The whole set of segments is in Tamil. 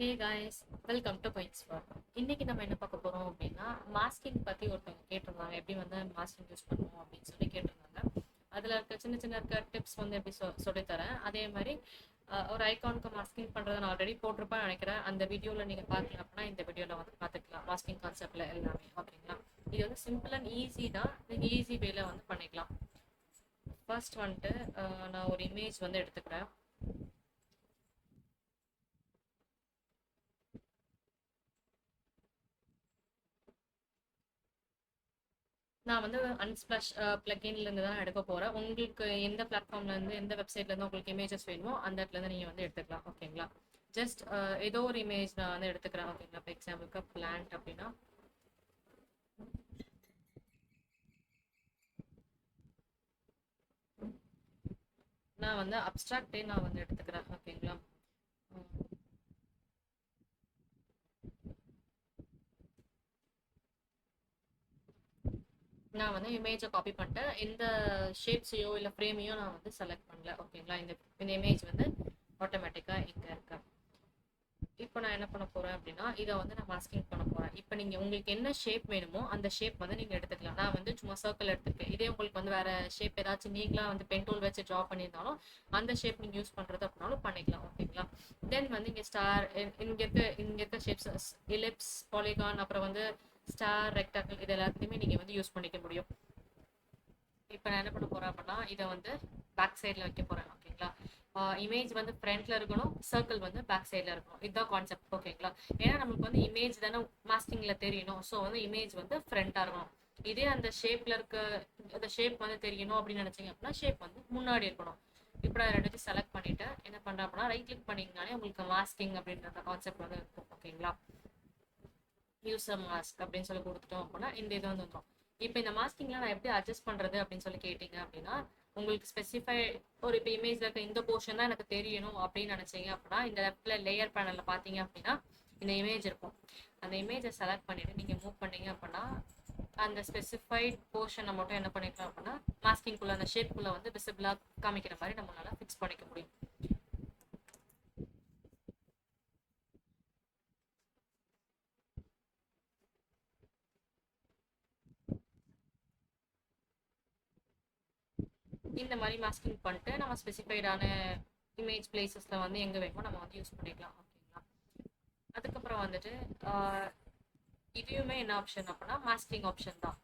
Hey guys, welcome to points for. இன்னைக்கு நம்ம என்ன பார்க்க போறோம் அப்படின்னா, மாஸ்கிங் பத்தி ஒருத்தவங்க கேட்டிருந்தாங்க. எப்படி வந்து மாஸ்கிங் யூஸ் பண்ணுவோம் அப்படின்னு சொல்லி கேட்டிருந்தாங்க. அதுல இருக்க சின்ன டிப்ஸ் வந்து எப்படி சொல்லித்தரேன். அதே மாதிரி ஒரு ஐகானுக்கு மாஸ்கிங் பண்றதை நான் ஆல்ரெடி போட்டிருப்பேன் நினைக்கிறேன். அந்த வீடியோல நீங்க பாக்கல அப்படின்னா இந்த வீடியோல வந்து பாத்துக்கலாம். மாஸ்கிங் கான்செப்ட்ல எல்லாமே ஓகேங்களா. இது வந்து சிம்பிள் அண்ட் ஈஸி தான். நீங்க ஈஸி வேல வந்து பண்ணிக்கலாம். ஃபர்ஸ்ட் வந்துட்டு நான் ஒரு இமேஜ் வந்து எடுத்துக்கிறேன். நான் வந்து அன்ஸ்பிளாஷ் பிளகின்ல இருந்து தான் எடுக்க போறேன். உங்களுக்கு எந்த பிளாட்ஃபார்ம்ல இருந்து எந்த வெப்சைட்ல இருந்து உங்களுக்கு இமேஜஸ் வேணுமோ அந்த இடத்துல இருந்து நீங்க வந்து எடுத்துக்கலாம் ஓகேங்களா. ஜஸ்ட் ஏதோ ஒரு இமேஜ் நான் வந்து எடுத்துக்கிறேன் ஓகேங்களா. ஃபார் எக்ஸாம்பிளுக்கு பிளான்ட் அப்படின்னா நான் வந்து அப்ஸ்ட்ராக்டே நான் வந்து எடுத்துக்கிறேன் ஓகேங்களா. நான் வந்து இமேஜை காப்பி பண்ணிட்டேன். எந்த ஷேப்ஸையோ இல்லை ஃப்ரேமையோ நான் வந்து செலக்ட் பண்ணல ஓகேங்களா. இந்த இந்த இமேஜ் வந்து ஆட்டோமேட்டிக்காக இங்கே இருக்கு. இப்போ நான் என்ன பண்ண போறேன் அப்படின்னா இதை வந்து நான் மாஸ்கிங் பண்ண போறேன். இப்போ நீங்க உங்களுக்கு என்ன ஷேப் வேணுமோ அந்த ஷேப் வந்து நீங்க எடுத்துக்கலாம். நான் வந்து சும்மா சர்க்கிள் எடுத்துருக்கேன். இதே உங்களுக்கு வந்து வேற ஷேப் ஏதாச்சும் நீங்களா வந்து பென் டூல் வச்சு ட்ரா பண்ணியிருந்தாலும் அந்த ஷேப் நீங்க யூஸ் பண்றது அப்படின்னாலும் பண்ணிக்கலாம் ஓகேங்களா. தென் வந்து இங்க ஸ்டார் இங்க இருக்க ஷேப்ஸ் எலிப்ஸ் பாலிகான் அப்புறம் வந்து ஸ்டார் ரெக்டாங்கிள் இது எல்லாத்தையுமே நீங்க வந்து யூஸ் பண்ணிக்க முடியும். இப்போ நான் என்ன பண்ண போறேன் அப்படின்னா இதை வந்து பேக் சைடில் வைக்க போறேன் ஓகேங்களா. இமேஜ் வந்து ஃப்ரண்ட்ல இருக்கணும், சர்க்கிள் வந்து பேக் சைடில் இருக்கணும். இதுதான் கான்செப்ட் ஓகேங்களா. ஏன்னா நமக்கு வந்து இமேஜ் தானே மாஸ்கிங்ல தெரியணும். ஸோ வந்து இமேஜ் வந்து ஃப்ரண்டா இருக்கணும். இதே அந்த ஷேப்ல இருக்க அந்த ஷேப் வந்து தெரியணும் அப்படின்னு நினைச்சீங்க அப்படின்னா ஷேப் வந்து முன்னாடி இருக்கணும். இப்போ நான் ரெண்டுத்தையும் செலக்ட் பண்ணிட்டு என்ன பண்றேன் அப்படின்னா ரைட் கிளிக் பண்ணிங்கனாலே உங்களுக்கு மாஸ்கிங் அப்படின்ற கான்செப்ட் வந்து இருக்கும் ஓகேங்களா. யூசர் மாஸ்க் அப்படின்னு சொல்லி கொடுத்துட்டோம் அப்படின்னா இந்த இது வந்து வந்துடும். இப்போ இந்த மாஸ்கிங்லாம் நான் எப்படி அட்ஜஸ்ட் பண்றது அப்படின்னு சொல்லி கேட்டீங்க அப்படின்னா உங்களுக்கு ஸ்பெசிஃபை ஒரு இப்போ இமேஜ்ல இருக்க இந்த போர்ஷன் தான் எனக்கு தெரியணும் அப்படின்னு நினைச்சீங்க அப்படின்னா இந்த இடத்துல லேயர் பேனல்ல பாத்தீங்க அப்படின்னா இந்த இமேஜ் இருக்கும். அந்த இமேஜை செலக்ட் பண்ணிட்டு நீங்க மூவ் பண்ணீங்க அப்படின்னா அந்த ஸ்பெசிஃபைட் போர்ஷனை மட்டும் என்ன பண்ணிக்கலாம் அப்படின்னா மாஸ்கிங்குள்ள அந்த ஷேப்புக்குள்ள வந்து விசிபிளா காமிக்கிற மாதிரி நம்மளால ஃபிக்ஸ் பண்ணிக்க முடியும். இந்த மாதிரி மாஸ்கிங் பண்ணிட்டு நம்ம ஸ்பெசிஃபைடான இமேஜ் பிளேசஸ்ல வந்து எங்க வேணுமோ நம்ம வந்து யூஸ் பண்ணிக்கலாம் ஓகேங்களா. அதுக்கப்புறம் வந்துட்டு இதுவுமே என்ன ஆப்ஷன் அப்படின்னா மாஸ்கிங் ஆப்ஷன் தான்.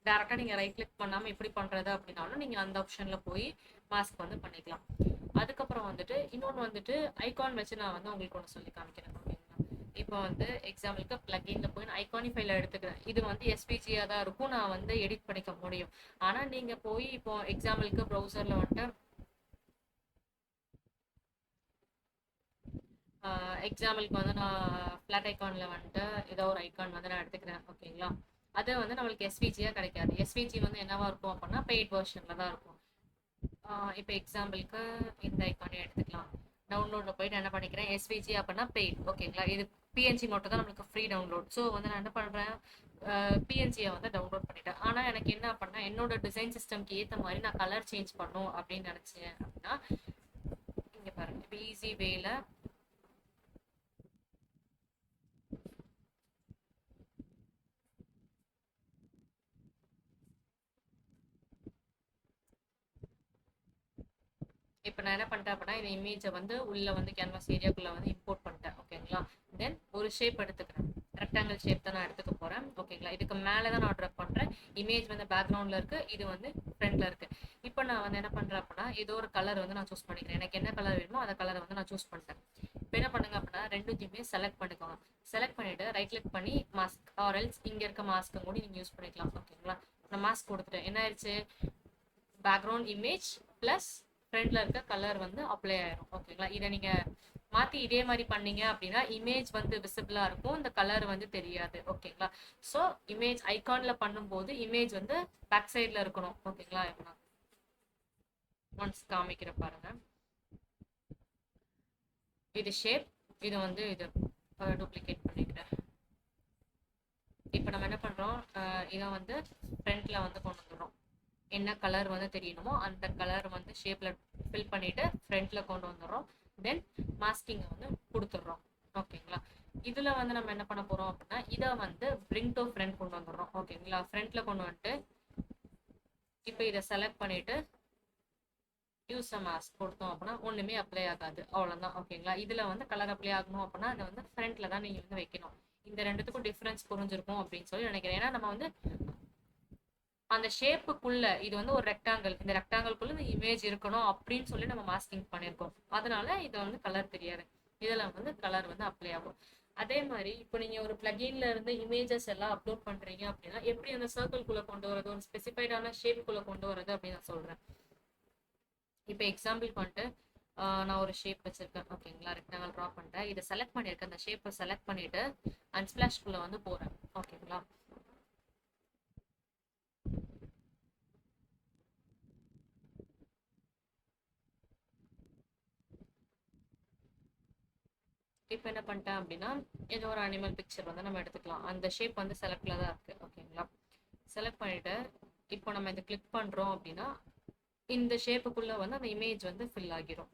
டேரக்டா நீங்க ரைட் கிளிக் பண்ணாம எப்படி பண்றது அப்படின்னாலும் நீங்க அந்த ஆப்ஷன்ல போய் மாஸ்க் வந்து பண்ணிக்கலாம். அதுக்கப்புறம் வந்துட்டு இன்னொன்று வந்துட்டு ஐகான் வச்சு நான் வந்து உங்களுக்கு ஒன்று சொல்லி காமிக்கிறேன் ஓகேங்களா. இப்போ வந்து எக்ஸாம்பிளுக்கு பிளகின்ல போய் நான் ஐகானிஃபைல எடுத்துக்கிறேன். இது வந்து எஸ்பிஜியா தான் இருக்கும், நான் வந்து எடிட் பண்ணிக்க முடியும். ஆனா நீங்க போய் இப்போ எக்ஸாம்பிளுக்கு ப்ரௌசர்ல வந்துட்டு எக்ஸாம்பிளுக்கு வந்து நான் ஃபிளாட் ஐகான்ல வந்துட்டு ஏதோ ஒரு ஐகான் வந்து நான் எடுத்துக்கிறேன் ஓகேங்களா. அது வந்து நம்மளுக்கு எஸ்விஜியா கிடைக்காது. எஸ்விஜி வந்து என்னவா இருக்கும் அப்படின்னா பெய்ட் வெர்ஷன்ல தான் இருக்கும். இப்போ எக்ஸாம்பிளுக்கு இந்த ஐகானே எடுத்துக்கலாம். டவுன்லோட்ல போயிட்டு என்ன பண்ணிக்கிறேன் எஸ்விஜி அப்படின்னா பெய்ட் ஓகேங்களா. இது பிஎன்ஜி மட்டும் தான் நம்மளுக்கு ஃப்ரீ டவுன்லோட். ஸோ வந்து நான் என்ன பண்றேன் பிஎன்ஜியை வந்து டவுன்லோட் பண்ணிட்டேன். ஆனா எனக்கு என்ன பண்ணா என்னோட டிசைன் சிஸ்டம்க்கு ஏற்ற மாதிரி நான் கலர் சேஞ்ச் பண்ணும் அப்படின்னு நினைச்சேன் அப்படின்னா இங்க பாருங்க இப்போ ஈஸி வேல இப்போ நான் என்ன பண்ணிட்டேன் அப்படின்னா இந்த இமேஜை வந்து உள்ள வந்து கேன்வாஸ் ஏரியாக்குள்ள வந்து இம்போர்ட் பண்ணிட்டேன் ஓகேங்களா. தென் ஒரு ஷேப் எடுத்துக்கிறேன். ரெக்டாங்கிள் ஷேப் தான் நான் எடுத்துக்க போறேன் ஓகேங்களா. இதுக்கு மேலே தான் நான் ட்ராப் பண்றேன். இமேஜ் வந்து பேக்ரவுண்ட்ல இருக்கு, இது வந்து ஃப்ரண்ட்ல இருக்கு. இப்போ நான் வந்து என்ன பண்றேன் அப்படின்னா ஏதோ ஒரு கலர் வந்து நான் சூஸ் பண்ணிக்கிறேன். எனக்கு என்ன கலர் வேணுமோ அந்த கலரை வந்து நான் சூஸ் பண்ணிட்டேன். இப்போ என்ன பண்ணுங்க அப்படின்னா ரெண்டுத்தையுமே செலக்ட் பண்ணிக்கோங்க. செலக்ட் பண்ணிட்டு ரைட் கிளிக் பண்ணி மாஸ்க் ஆர் எல்ஸ் இங்க இருக்க மாஸ்க்கு கூட நீங்க யூஸ் பண்ணிக்கலாம் ஓகேங்களா. நான் மாஸ்க் கொடுத்துட்டேன். என்ன ஆயிடுச்சு பேக்ரவுண்ட் இமேஜ் பிளஸ் ஃப்ரண்ட்ல இருக்க கலர் வந்து அப்ளை ஆயிரும் ஓகேங்களா. இதை நீங்க மாத்தி இதே மாதிரி பண்ணீங்க அப்படின்னா இமேஜ் வந்து விசிபிளா இருக்கும், இந்த கலர் வந்து தெரியாது ஓகேங்களா. ஸோ இமேஜ் ஐகான்ல பண்ணும்போது இமேஜ் வந்து பேக் சைட்ல இருக்கணும் ஓகேங்களா. ஒன்ஸ் காமிக்கிற பாருங்க. இது ஷேப், இது வந்து இது டூப்ளிகேட் பண்ணிக்கிறேன். இப்போ நம்ம என்ன பண்றோம் இதை வந்து ஃப்ரண்ட்ல வந்து கொண்டு வந்துடுறோம். என்ன கலர் வந்து தெரியணுமோ அந்த கலர் வந்து ஷேப்ல ஃபில் பண்ணிட்டு ஃப்ரண்ட்ல கொண்டு வந்துடுறோம். தென் மாஸ்கிங் வந்து கொடுத்துடுறோம் ஓகேங்களா. இதுல வந்து நம்ம என்ன பண்ண போறோம் அப்படின்னா, இதை வந்து பிரிங் டு ஃப்ரண்ட் கொண்டு வந்துடுறோம். ஓகேங்களா. ஃப்ரண்ட்ல கொண்டு வந்துட்டு இப்போ இதை செலக்ட் பண்ணிட்டு யூஸ் அ மாஸ்க் கொடுத்தோம் அப்படின்னா ஒண்ணுமே அப்ளை ஆகாது, அவ்வளவுதான். ஓகேங்களா. இதுல வந்து கலர் அப்ளை ஆகணும் அப்படின்னா அதை வந்து ஃப்ரண்ட்ல தான் நீங்க வந்து வைக்கணும். இந்த ரெண்டுத்துக்கும் டிஃபரன்ஸ் புரிஞ்சிருக்கும் அப்படின்னு சொல்லி நினைக்கிறேன். ஏன்னா நம்ம வந்து அந்த ஷேப்புக்குள்ள இது வந்து ஒரு ரெக்டாங்கிள், இந்த ரெக்டாங்கிள்குள்ள இந்த இமேஜ் இருக்கணும் அப்படின்னு சொல்லி நம்ம மாஸ்கிங் பண்ணிருக்கோம். அதனால இது வந்து கலர் தெரியாது, இதுல வந்து கலர் வந்து அப்ளை ஆகும். அதே மாதிரி இப்போ நீங்க ஒரு பிளகின்ல இருந்து இமேஜஸ் எல்லாம் அப்லோட் பண்றீங்க அப்படின்னா எப்படி அந்த சர்க்கிள்குள்ள கொண்டு வரது, ஒரு ஸ்பெசிஃபைடான ஷேப்புக்குள்ள கொண்டு வரது அப்படின்னு நான் சொல்றேன். இப்போ எக்ஸாம்பிள் பண்ணிட்டு நான் ஒரு ஷேப் வச்சிருக்கேன். ஓகேங்களா. ரெக்டாங்கிள் ட்ரா பண்ணிட்டேன், இதை செலக்ட் பண்ணியிருக்கேன். அந்த ஷேப்பை செலக்ட் பண்ணிட்டு அன்ஸ்பிளாஷ்குள்ள வந்து போறேன். ஓகேங்களா. இப்போ என்ன பண்ணிட்டேன் அப்படின்னா ஏதோ ஒரு அனிமல் பிக்சர் வந்து நம்ம எடுத்துக்கலாம். அந்த ஷேப் வந்து செலக்ட்ல தான் இருக்கு. ஓகேங்களா. செலக்ட் பண்ணிட்டு இப்போ நம்ம இதை கிளிக் பண்றோம் அப்படின்னா இந்த ஷேப்புக்குள்ள வந்து அந்த இமேஜ் வந்து ஃபில் ஆகிரும்.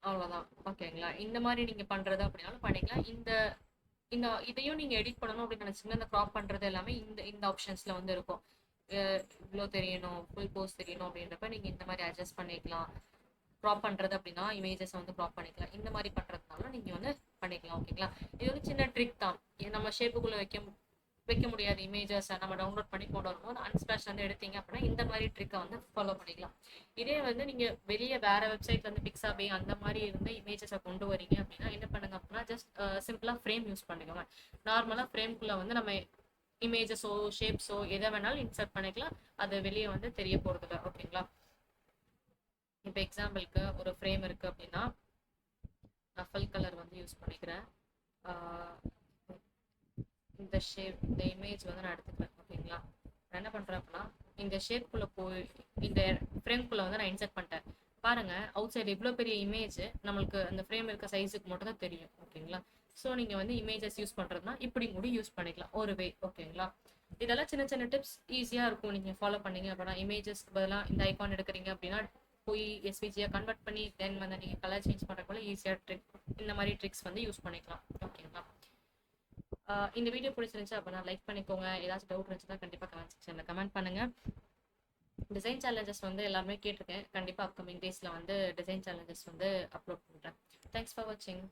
அவ்வளவுதான். ஓகேங்களா. இந்த மாதிரி நீங்க பண்றது அப்படின்னாலும் பண்ணிக்கலாம். இந்த இந்த இதையும் நீங்க எடிட் பண்ணணும் அப்படின்னு நினைச்சீங்கன்னா இந்த கிராப் பண்றது எல்லாமே இந்த இந்த ஆப்ஷன்ஸ்ல வந்து இருக்கும். இவ்வளோ தெரியணும், ஃபுல் போஸ் தெரியணும் அப்படின்றப்ப நீங்க இந்த மாதிரி அட்ஜஸ்ட் பண்ணிக்கலாம். க்ராப் பண்றது அப்படின்னா இமேஜஸ் வந்து க்ராப் பண்ணிக்கலாம். இந்த மாதிரி பண்றதுனால நீங்க வந்து பண்ணிக்கலாம். ஓகேங்களா. இது ஒரு சின்ன ட்ரிக் தான். நம்ம ஷேப்புக்குள்ள வைக்க முடியாத இமேஜஸ் நம்ம டவுன்லோட் பண்ணி கொண்டு வரும்போது அன்ஸ்பிளாஷ் வந்து எடுத்தீங்க அப்படின்னா இந்த மாதிரி ட்ரிக்கை வந்து ஃபாலோ பண்ணிக்கலாம். இதே வந்து நீங்க வெளியே வேற வெப்சைட்ல இருந்து பிக்ஸாபே அந்த மாதிரி இருந்து இமேஜஸை கொண்டு வரீங்க அப்படின்னா என்ன பண்ணுங்க அப்படின்னா ஜஸ்ட் சிம்பிளா ஃப்ரேம் யூஸ் பண்ணிக்கோங்க. நார்மலா ஃப்ரேம்குள்ள வந்து நம்ம இமேஜஸோ ஷேப்ஸோ எதை வேணாலும் இன்சர்ட் பண்ணிக்கலாம். அது வெளியே வந்து தெரிய போறது இல்லை. ஓகேங்களா. இப்போ எக்ஸாம்பிளுக்கு ஒரு ஃப்ரேம் இருக்கு அப்படின்னா நான் ஃபுல் கலர் வந்து யூஸ் பண்ணிக்கிறேன். இந்த ஷேப் இந்த இமேஜ் வந்து நான் எடுத்துக்கிறேன். ஓகேங்களா. நான் என்ன பண்றேன் அப்படின்னா இந்த ஷேப்புக்குள்ள போய் இந்த ஃப்ரேம்குள்ள வந்து நான் இன்சர்ட் பண்ணிட்டேன். பாருங்க அவுட் சைடு இவ்வளோ பெரிய இமேஜ் நம்மளுக்கு அந்த ஃப்ரேம் இருக்க சைஸுக்கு மட்டும் தான் தெரியும். ஓகேங்களா. ஸோ நீங்க வந்து இமேஜஸ் யூஸ் பண்றதுனா இப்படி கூட யூஸ் பண்ணிக்கலாம் ஒரு வே. ஓகேங்களா. இதெல்லாம் சின்ன சின்ன டிப்ஸ் ஈஸியா இருக்கும். நீங்க ஃபாலோ பண்ணீங்க அப்படின்னா இமேஜஸ்க்கு பதிலாக இந்த ஐகான் எடுக்கிறீங்க அப்படின்னா போய் எஸ்விஜியா கன்வெர்ட் பண்ணி தென் வந்து நீங்க கலர் சேஞ்ச் பண்றதுக்குள்ள ஈஸியா ட்ரிக் இந்த மாதிரி ட்ரிக்ஸ் வந்து யூஸ் பண்ணிக்கலாம். ஓகேங்களா. இந்த வீடியோ பிடிச்சிருந்துச்சு அப்படின்னா லைக் பண்ணிக்கோங்க. ஏதாச்சும் டவுட் இருந்துச்சுன்னா கண்டிப்பா கமெண்ட் செக்ஷன்ல கமெண்ட் பண்ணுங்க. டிசைன் சேலஞ்சஸ் வந்து எல்லாருமே கேட்டிருக்கேன். கண்டிப்பா அப்கமிங் டேஸ்ல வந்து டிசைன் சேலஞ்சஸ் வந்து அப்லோட் பண்றேன். தேங்க்ஸ் ஃபார் வாட்சிங்.